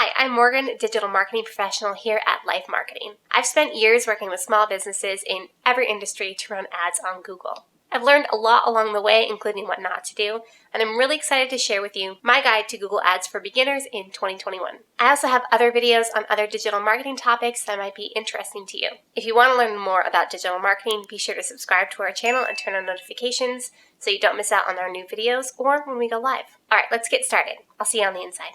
Hi, I'm Morgan, digital marketing professional here at Life Marketing. I've spent years working with small businesses in every industry to run ads on Google. I've learned a lot along the way, including what not to do, and I'm really excited to share with you my guide to Google Ads for beginners in 2021. I also have other videos on other digital marketing topics that might be interesting to you. If you want to learn more about digital marketing, be sure to subscribe to our channel and turn on notifications so you don't miss out on our new videos or when we go live. All right, let's get started. I'll see you on the inside.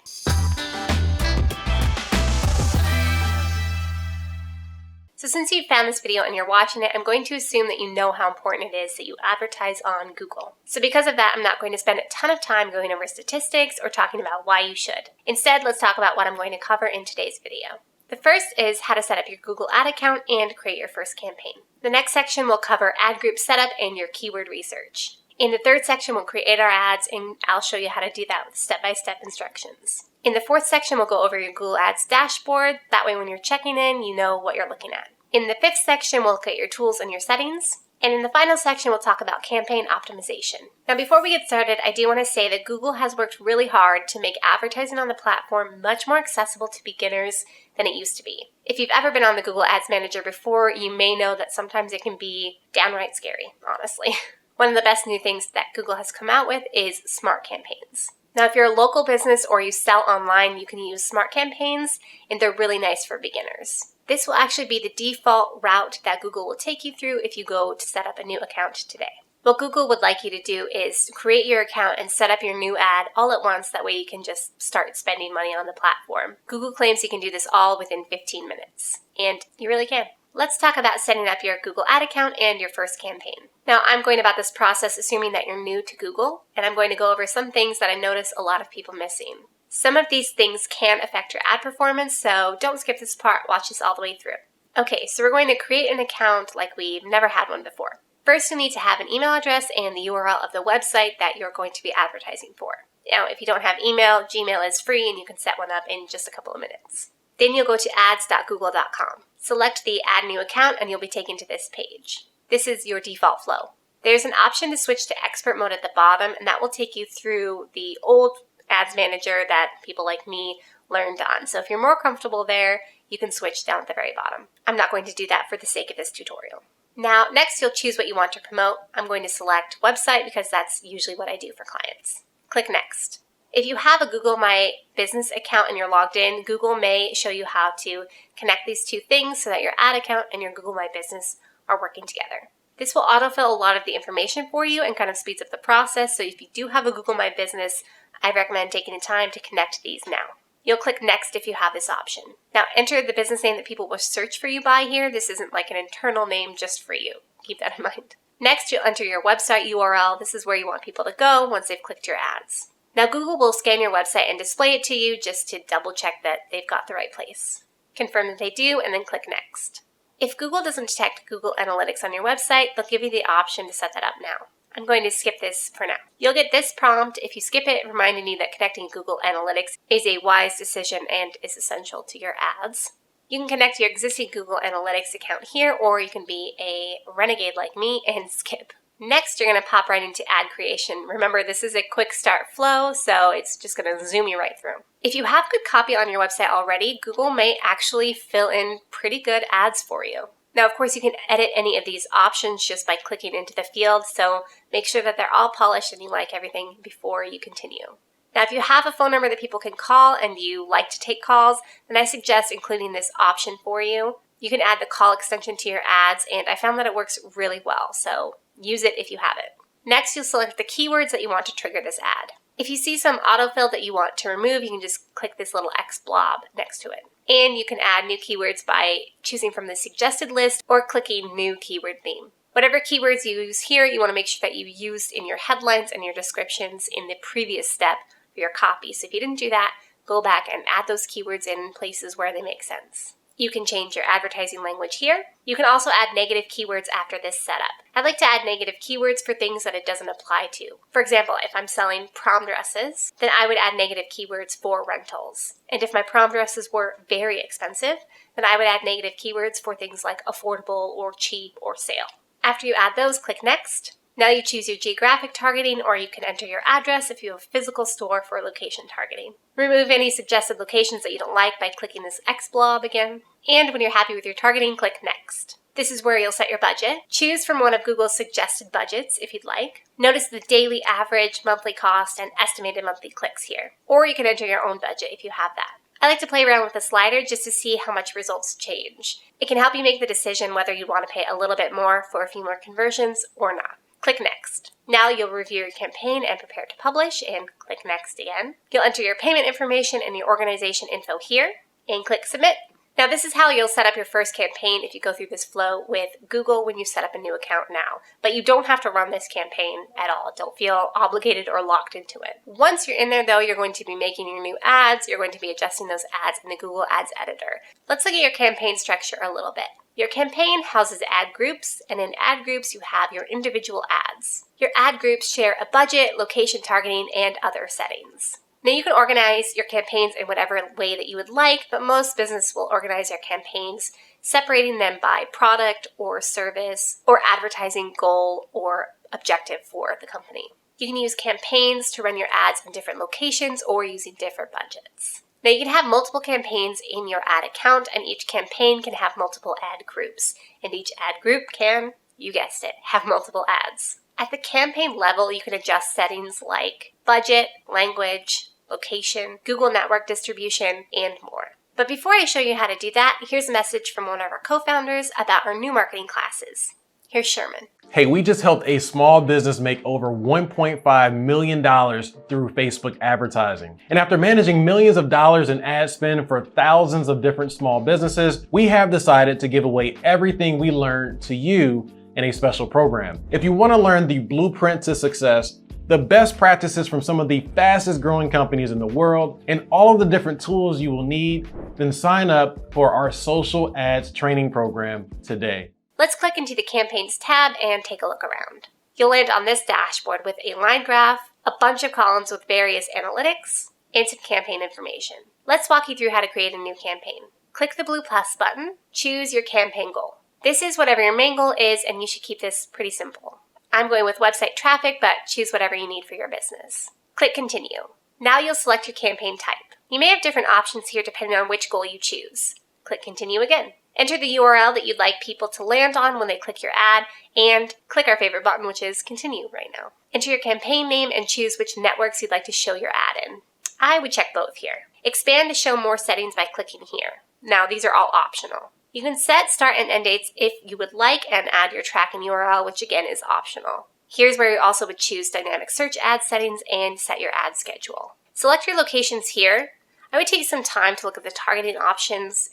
So since you found this video and you're watching it, I'm going to assume that you know how important it is that you advertise on Google. So because of that, I'm not going to spend a ton of time going over statistics or talking about why you should. Instead, let's talk about what I'm going to cover in today's video. The first is how to set up your Google ad account and create your first campaign. The next section will cover ad group setup and your keyword research. In the third section, we'll create our ads, and I'll show you how to do that with step-by-step instructions. In the fourth section, we'll go over your Google Ads dashboard. That way, when you're checking in, you know what you're looking at. In the fifth section, we'll look at your tools and your settings. And in the final section, we'll talk about campaign optimization. Now, before we get started, I do want to say that Google has worked really hard to make advertising on the platform much more accessible to beginners than it used to be. If you've ever been on the Google Ads Manager before, you may know that sometimes it can be downright scary, honestly. One of the best new things that Google has come out with is smart campaigns. Now, if you're a local business or you sell online, you can use smart campaigns, and they're really nice for beginners. This will actually be the default route that Google will take you through if you go to set up a new account today. What Google would like you to do is create your account and set up your new ad all at once. That way you can just start spending money on the platform. Google claims you can do this all within 15 minutes, and you really can. Let's talk about setting up your Google ad account and your first campaign. Now, I'm going about this process assuming that you're new to Google, and I'm going to go over some things that I notice a lot of people missing. Some of these things can affect your ad performance, so don't skip this part, watch this all the way through. Okay, so we're going to create an account like we've never had one before. First, you need to have an email address and the URL of the website that you're going to be advertising for. Now, if you don't have email, Gmail is free and you can set one up in just a couple of minutes. Then you'll go to ads.google.com. Select the Add New Account and you'll be taken to this page. This is your default flow. There's an option to switch to expert mode at the bottom, and that will take you through the old Ads Manager that people like me learned on. So if you're more comfortable there, you can switch down at the very bottom. I'm not going to do that for the sake of this tutorial. Now, next you'll choose what you want to promote. I'm going to select website because that's usually what I do for clients. Click Next. If you have a Google My Business account and you're logged in, Google may show you how to connect these two things so that your ad account and your Google My Business are working together. This will autofill a lot of the information for you and kind of speeds up the process. So if you do have a Google My Business, I recommend taking the time to connect these now. You'll click Next if you have this option. Now, enter the business name that people will search for you by here. This isn't like an internal name just for you. Keep that in mind. Next, you'll enter your website URL. This is where you want people to go once they've clicked your ads. Now, Google will scan your website and display it to you just to double check that they've got the right place. Confirm that they do, and then click Next. If Google doesn't detect Google Analytics on your website, they'll give you the option to set that up now. I'm going to skip this for now. You'll get this prompt if you skip it, reminding you that connecting Google Analytics is a wise decision and is essential to your ads. You can connect your existing Google Analytics account here, or you can be a renegade like me and skip. Next, you're going to pop right into ad creation. Remember, this is a quick start flow, so it's just going to zoom you right through. If you have good copy on your website already, Google may actually fill in pretty good ads for you. Now, of course, you can edit any of these options just by clicking into the field, so make sure that they're all polished and you like everything before you continue. Now, if you have a phone number that people can call and you like to take calls, then I suggest including this option for you. You can add the call extension to your ads, and I found that it works really well, so use it if you have it. Next, you'll select the keywords that you want to trigger this ad. If you see some autofill that you want to remove, you can just click this little X blob next to it. And you can add new keywords by choosing from the suggested list or clicking New Keyword Theme. Whatever keywords you use here, you want to make sure that you used in your headlines and your descriptions in the previous step for your copy. So if you didn't do that, go back and add those keywords in places where they make sense. You can change your advertising language here. You can also add negative keywords after this setup. I like to add negative keywords for things that it doesn't apply to. For example, if I'm selling prom dresses, then I would add negative keywords for rentals. And if my prom dresses were very expensive, then I would add negative keywords for things like affordable or cheap or sale. After you add those, click Next. Now you choose your geographic targeting, or you can enter your address if you have a physical store for location targeting. Remove any suggested locations that you don't like by clicking this X blob again. And when you're happy with your targeting, click Next. This is where you'll set your budget. Choose from one of Google's suggested budgets if you'd like. Notice the daily average, monthly cost, and estimated monthly clicks here. Or you can enter your own budget if you have that. I like to play around with the slider just to see how much results change. It can help you make the decision whether you want to pay a little bit more for a few more conversions or not. Click Next. Now you'll review your campaign and prepare to publish, and click Next again. You'll enter your payment information and your organization info here, and click Submit. Now this is how you'll set up your first campaign if you go through this flow with Google when you set up a new account now. But you don't have to run this campaign at all. Don't feel obligated or locked into it. Once you're in there though, you're going to be making your new ads. You're going to be adjusting those ads in the Google Ads Editor. Let's look at your campaign structure a little bit. Your campaign houses ad groups, and in ad groups you have your individual ads. Your ad groups share a budget, location targeting, and other settings. Now you can organize your campaigns in whatever way that you would like, but most businesses will organize their campaigns separating them by product or service or advertising goal or objective for the company. You can use campaigns to run your ads in different locations or using different budgets. Now you can have multiple campaigns in your ad account, and each campaign can have multiple ad groups, and each ad group can, you guessed it, have multiple ads. At the campaign level, you can adjust settings like budget, language, location, Google network distribution, and more. But before I show you how to do that, here's a message from one of our co-founders about our new marketing classes. Here's Sherman. Hey, we just helped a small business make over $1.5 million through Facebook advertising. And after managing millions of dollars in ad spend for thousands of different small businesses, we have decided to give away everything we learned to you in a special program. If you want to learn the blueprint to success, the best practices from some of the fastest growing companies in the world, and all of the different tools you will need, then sign up for our social ads training program today. Let's click into the Campaigns tab and take a look around. You'll land on this dashboard with a line graph, a bunch of columns with various analytics, and some campaign information. Let's walk you through how to create a new campaign. Click the blue plus button, choose your campaign goal. This is whatever your main goal is, and you should keep this pretty simple. I'm going with website traffic, but choose whatever you need for your business. Click Continue. Now you'll select your campaign type. You may have different options here depending on which goal you choose. Click Continue again. Enter the URL that you'd like people to land on when they click your ad, and click our favorite button, which is Continue right now. Enter your campaign name and choose which networks you'd like to show your ad in. I would check both here. Expand to show more settings by clicking here. Now these are all optional. You can set start and end dates if you would like and add your tracking URL, which again is optional. Here's where you also would choose dynamic search ad settings and set your ad schedule. Select your locations here. I would take some time to look at the targeting options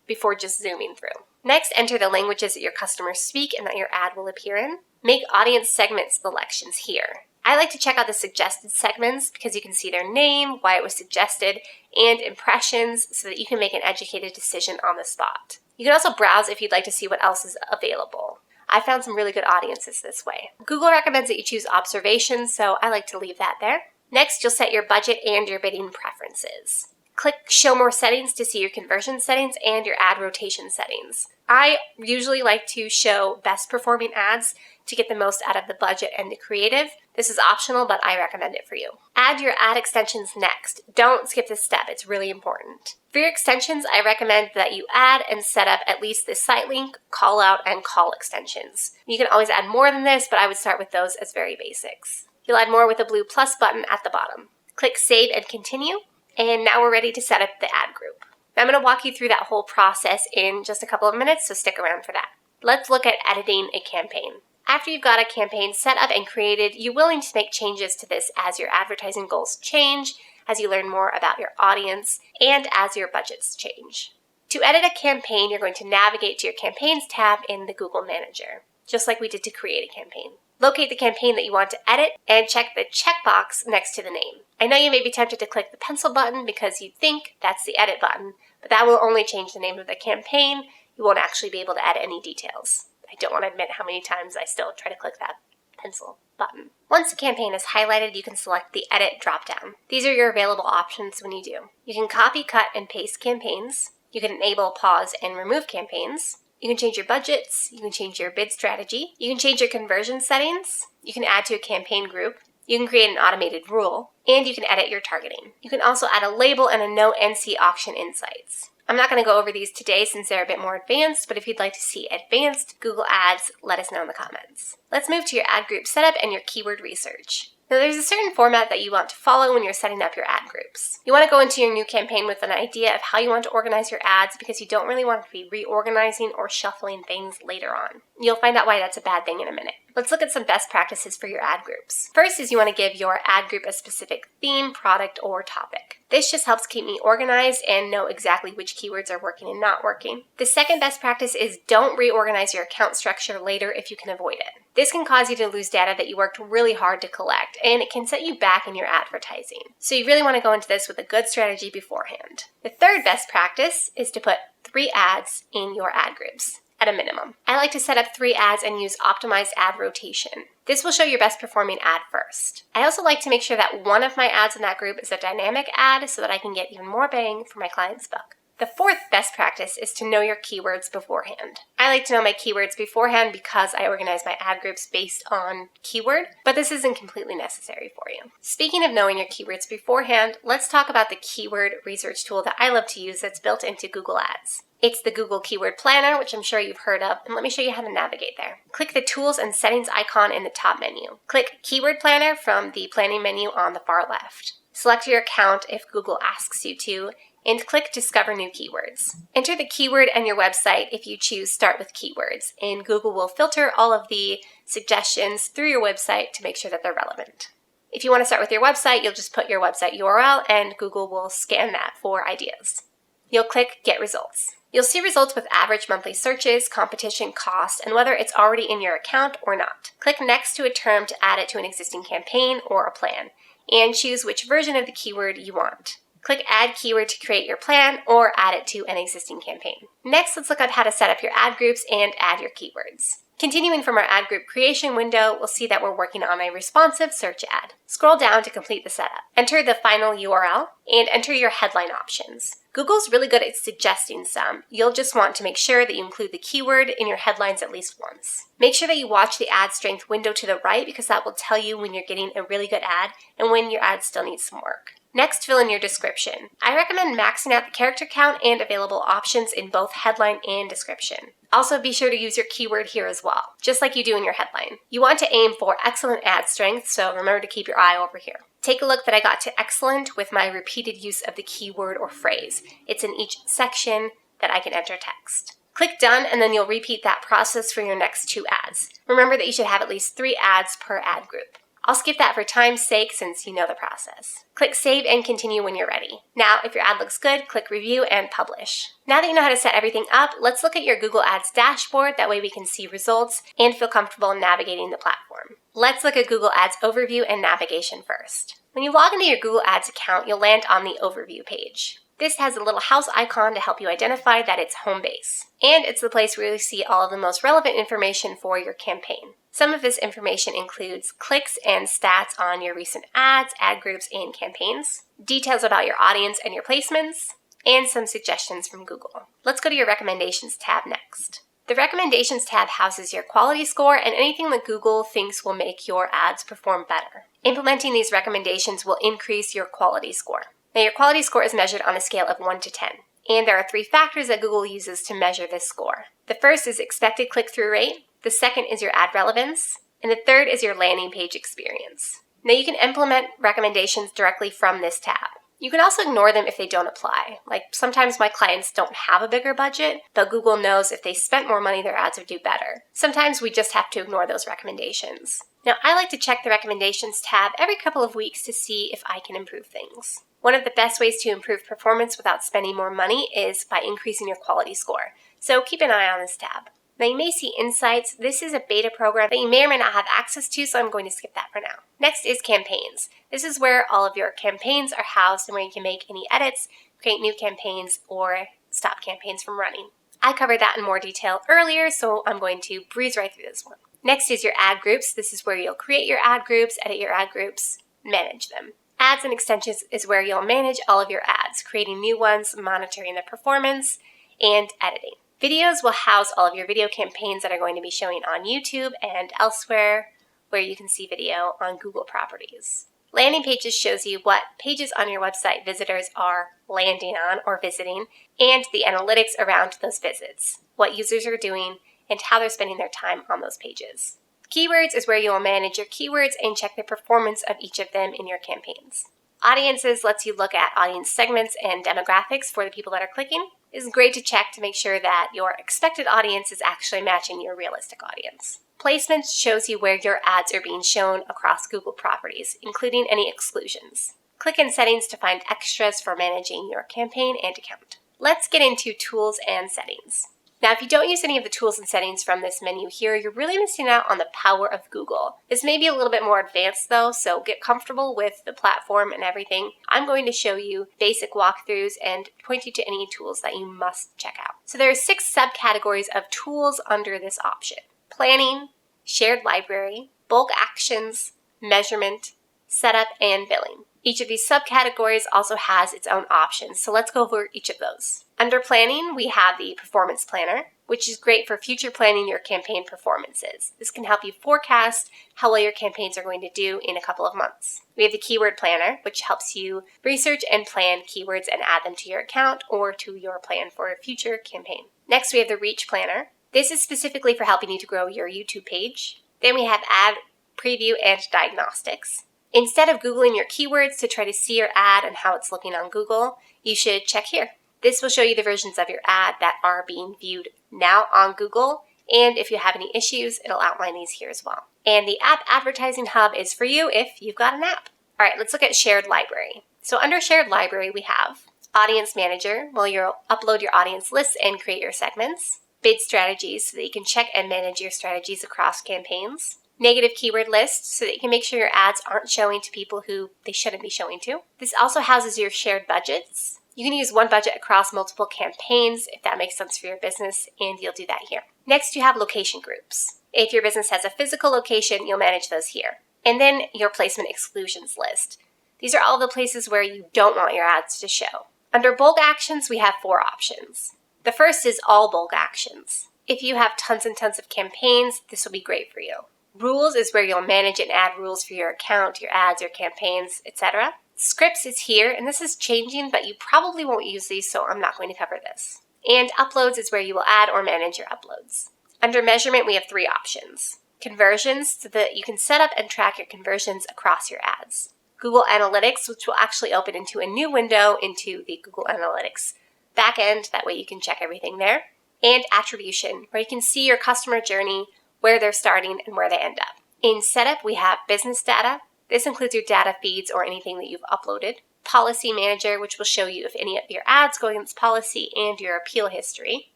before just zooming through. Next, enter the languages that your customers speak and that your ad will appear in. Make audience segment selections here. I like to check out the suggested segments because you can see their name, why it was suggested, and impressions so that you can make an educated decision on the spot. You can also browse if you'd like to see what else is available. I found some really good audiences this way. Google recommends that you choose observations, so I like to leave that there. Next, you'll set your budget and your bidding preferences. Click Show More Settings to see your conversion settings and your ad rotation settings. I usually like to show best performing ads to get the most out of the budget and the creative. This is optional, but I recommend it for you. Add your ad extensions next. Don't skip this step, it's really important. For your extensions, I recommend that you add and set up at least the site link, call out, and call extensions. You can always add more than this, but I would start with those as very basics. You'll add more with the blue plus button at the bottom. Click Save and Continue, and now we're ready to set up the ad group. I'm going to walk you through that whole process in just a couple of minutes, so stick around for that. Let's look at editing a campaign. After you've got a campaign set up and created, you will need to make changes to this as your advertising goals change, as you learn more about your audience, and as your budgets change. To edit a campaign, you're going to navigate to your Campaigns tab in the Google Manager, just like we did to create a campaign. Locate the campaign that you want to edit and check the checkbox next to the name. I know you may be tempted to click the pencil button because you think that's the edit button, but that will only change the name of the campaign. You won't actually be able to add any details. I don't want to admit how many times I still try to click that pencil button. Once the campaign is highlighted, you can select the Edit dropdown. These are your available options when you do. You can copy, cut, and paste campaigns. You can enable, pause, and remove campaigns. You can change your budgets. You can change your bid strategy. You can change your conversion settings. You can add to a campaign group. You can create an automated rule, and you can edit your targeting. You can also add a label and a no NC auction insights. I'm not going to go over these today since they're a bit more advanced, but if you'd like to see advanced Google Ads, let us know in the comments. Let's move to your ad group setup and your keyword research. Now, there's a certain format that you want to follow when you're setting up your ad groups. You want to go into your new campaign with an idea of how you want to organize your ads because you don't really want to be reorganizing or shuffling things later on. You'll find out why that's a bad thing in a minute. Let's look at some best practices for your ad groups. First is you want to give your ad group a specific theme, product, or topic. This just helps keep me organized and know exactly which keywords are working and not working. The second best practice is don't reorganize your account structure later if you can avoid it. This can cause you to lose data that you worked really hard to collect, and it can set you back in your advertising. So you really want to go into this with a good strategy beforehand. The third best practice is to put 3 ads in your ad groups at a minimum. I like to set up 3 ads and use optimized ad rotation. This will show your best performing ad first. I also like to make sure that one of my ads in that group is a dynamic ad so that I can get even more bang for my client's buck. The fourth best practice is to know your keywords beforehand. I like to know my keywords beforehand because I organize my ad groups based on keyword, but this isn't completely necessary for you. Speaking of knowing your keywords beforehand, let's talk about the keyword research tool that I love to use that's built into Google Ads. It's the Google Keyword Planner, which I'm sure you've heard of, and let me show you how to navigate there. Click the Tools and Settings icon in the top menu. Click Keyword Planner from the planning menu on the far left. Select your account if Google asks you to, and click Discover New Keywords. Enter the keyword and your website if you choose Start with Keywords, and Google will filter all of the suggestions through your website to make sure that they're relevant. If you want to start with your website, you'll just put your website URL and Google will scan that for ideas. You'll click Get Results. You'll see results with average monthly searches, competition, cost, and whether it's already in your account or not. Click Next to a term to add it to an existing campaign or a plan, and choose which version of the keyword you want. Click Add Keyword to create your plan or add it to an existing campaign. Next, let's look at how to set up your ad groups and add your keywords. Continuing from our ad group creation window, we'll see that we're working on a responsive search ad. Scroll down to complete the setup. Enter the final URL and enter your headline options. Google's really good at suggesting some. You'll just want to make sure that you include the keyword in your headlines at least once. Make sure that you watch the ad strength window to the right because that will tell you when you're getting a really good ad and when your ad still needs some work. Next, fill in your description. I recommend maxing out the character count and available options in both headline and description. Also, be sure to use your keyword here as well, just like you do in your headline. You want to aim for excellent ad strength, so remember to keep your eye over here. Take a look that I got to excellent with my repeated use of the keyword or phrase. It's in each section that I can enter text. Click Done, and then you'll repeat that process for your next 2 ads. Remember that you should have at least 3 ads per ad group. I'll skip that for time's sake since you know the process. Click Save and Continue when you're ready. Now, if your ad looks good, click Review and Publish. Now that you know how to set everything up, let's look at your Google Ads dashboard. That way we can see results and feel comfortable navigating the platform. Let's look at Google Ads Overview and Navigation first. When you log into your Google Ads account, you'll land on the Overview page. This has a little house icon to help you identify that it's home base. And it's the place where you see all of the most relevant information for your campaign. Some of this information includes clicks and stats on your recent ads, ad groups, and campaigns, details about your audience and your placements, and some suggestions from Google. Let's go to your Recommendations tab next. The Recommendations tab houses your quality score and anything that Google thinks will make your ads perform better. Implementing these recommendations will increase your quality score. Now, your quality score is measured on a scale of 1 to 10, and there are 3 factors that Google uses to measure this score. The first is expected click-through rate, the second is your ad relevance, and the third is your landing page experience. Now, you can implement recommendations directly from this tab. You can also ignore them if they don't apply. Like sometimes my clients don't have a bigger budget, but Google knows if they spent more money, their ads would do better. Sometimes we just have to ignore those recommendations. Now, I like to check the Recommendations tab every couple of weeks to see if I can improve things. One of the best ways to improve performance without spending more money is by increasing your quality score. So keep an eye on this tab. Now you may see Insights. This is a beta program that you may or may not have access to, so I'm going to skip that for now. Next is Campaigns. This is where all of your campaigns are housed and where you can make any edits, create new campaigns, or stop campaigns from running. I covered that in more detail earlier, so I'm going to breeze right through this one. Next is your ad groups. This is where you'll create your ad groups, edit your ad groups, manage them. Ads and extensions is where you'll manage all of your ads, creating new ones, monitoring their performance, and editing. Videos will house all of your video campaigns that are going to be showing on YouTube and elsewhere, where you can see video on Google properties. Landing pages shows you what pages on your website visitors are landing on or visiting, and the analytics around those visits, what users are doing, and how they're spending their time on those pages. Keywords is where you will manage your keywords and check the performance of each of them in your campaigns. Audiences lets you look at audience segments and demographics for the people that are clicking. It's great to check to make sure that your expected audience is actually matching your realistic audience. Placements shows you where your ads are being shown across Google properties, including any exclusions. Click in Settings to find extras for managing your campaign and account. Let's get into tools and settings. Now, if you don't use any of the tools and settings from this menu here, you're really missing out on the power of Google. This may be a little bit more advanced though, so get comfortable with the platform and everything. I'm going to show you basic walkthroughs and point you to any tools that you must check out. So there are 6 subcategories of tools under this option: planning, shared library, bulk actions, measurement, setup, and billing. Each of these subcategories also has its own options, so let's go over each of those. Under planning, we have the performance planner, which is great for future planning your campaign performances. This can help you forecast how well your campaigns are going to do in a couple of months. We have the keyword planner, which helps you research and plan keywords and add them to your account or to your plan for a future campaign. Next, we have the reach planner. This is specifically for helping you to grow your YouTube page. Then we have ad preview and diagnostics. Instead of Googling your keywords to try to see your ad and how it's looking on Google, you should check here. This will show you the versions of your ad that are being viewed now on Google, and if you have any issues, it'll outline these here as well. And the App Advertising Hub is for you if you've got an app. All right, let's look at Shared Library. So under Shared Library, we have Audience Manager, where you'll upload your audience lists and create your segments. Bid Strategies, so that you can check and manage your strategies across campaigns. Negative keyword list, so that you can make sure your ads aren't showing to people who they shouldn't be showing to. This also houses your shared budgets. You can use one budget across multiple campaigns if that makes sense for your business, and you'll do that here. Next, you have location groups. If your business has a physical location, you'll manage those here. And then your placement exclusions list. These are all the places where you don't want your ads to show. Under bulk actions, we have 4 options. The first is all bulk actions. If you have tons and tons of campaigns, this will be great for you. Rules is where you'll manage and add rules for your account, your ads, your campaigns, etc. Scripts is here, and this is changing, but you probably won't use these, so I'm not going to cover this. And uploads is where you will add or manage your uploads. Under measurement, we have 3 options. Conversions, so that you can set up and track your conversions across your ads. Google Analytics, which will actually open into a new window into the Google Analytics backend, that way you can check everything there. And attribution, where you can see your customer journey, where they're starting and where they end up. In setup, we have business data. This includes your data feeds or anything that you've uploaded. Policy manager, which will show you if any of your ads go against policy and your appeal history.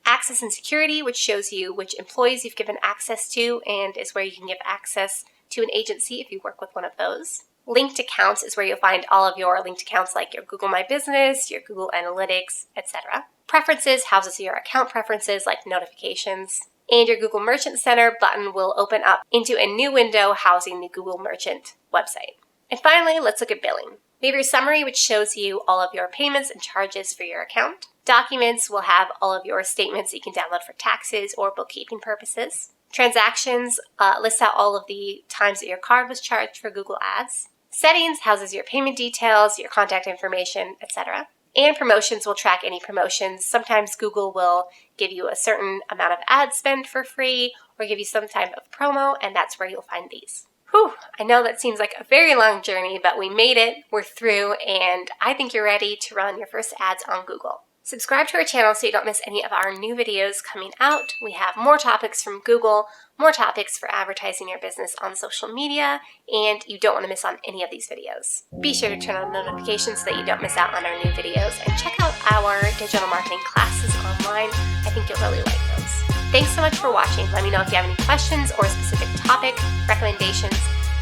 Access and security, which shows you which employees you've given access to and is where you can give access to an agency if you work with one of those. Linked accounts is where you'll find all of your linked accounts like your Google My Business, your Google Analytics, etc. Preferences houses your account preferences like notifications. And your Google Merchant Center button will open up into a new window housing the Google Merchant website. And finally, let's look at billing. We have your summary, which shows you all of your payments and charges for your account. Documents will have all of your statements that you can download for taxes or bookkeeping purposes. Transactions lists out all of the times that your card was charged for Google Ads. Settings houses your payment details, your contact information, etc. And promotions will track any promotions. Sometimes Google will give you a certain amount of ad spend for free or give you some type of promo, and that's where you'll find these. Whew, I know that seems like a very long journey, but we made it, we're through, and I think you're ready to run your first ads on Google. Subscribe to our channel so you don't miss any of our new videos coming out. We have more topics from Google, more topics for advertising your business on social media, and you don't want to miss on any of these videos. Be sure to turn on notifications so that you don't miss out on our new videos, and check out our digital marketing classes online. I think you'll really like those. Thanks so much for watching. Let me know if you have any questions or specific topic recommendations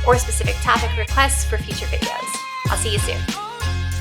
or specific topic requests for future videos. I'll see you soon.